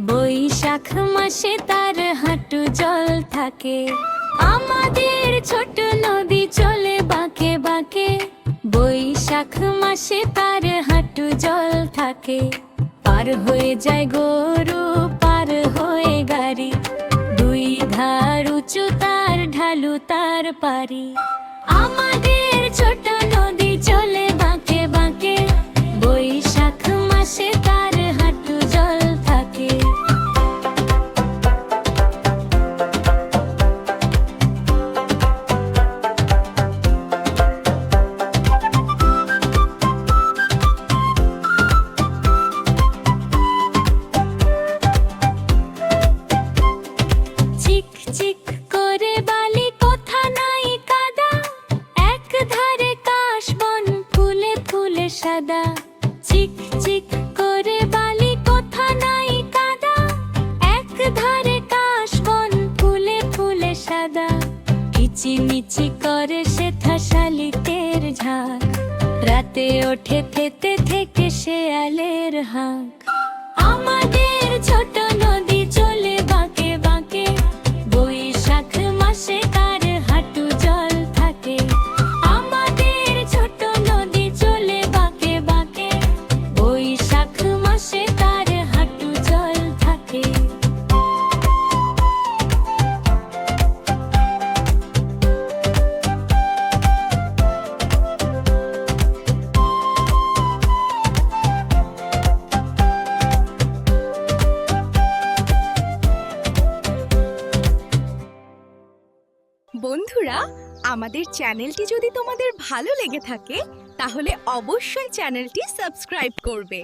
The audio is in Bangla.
বৈশাখ মাসে তার হাঁটু জল থাকে। আমাদের ছোট নদী চলে বাঁকে বাঁকে। বৈশাখ মাসে তার হাঁটু জল থাকে। পার হয়ে যায় গরু, পার হয়ে গাড়ি, দুই ধার উঁচু তার, ঢালু তার পারি। আমাদের ছোট নদী চলে বাঁকে বাঁকে। বৈশাখ মাসে তার হাঁটু জল থাকে। চিক চিক করে বালি, কোথা নাই কাদা, এক ধারে কাশবন ফুলে ফুলে সাদা। চিক চিক করে বালি, কোথা নাই কাদা, এক ধারে কাশবন ফুলে ফুলে সাদা। কিচিমিচি করে সেথা শালিকের ঝাঁক, রাতে ওঠে ফেতে থেকে শেয়ালের হাঁক। আমাদের ছোট নদী চলে বাঁকে বাঁকে। বৈশাখ মাসে তার হাঁটু জল থাকে। আমাদের ছোট নদী চলে বাঁকে বাঁকে। বৈশাখ মাসে তার হাঁটু জল থাকে। বন্ধুরা, আমাদের চ্যানেলটি যদি তোমাদের ভালো লেগে থাকে তাহলে অবশ্যই চ্যানেলটি সাবস্ক্রাইব করবে।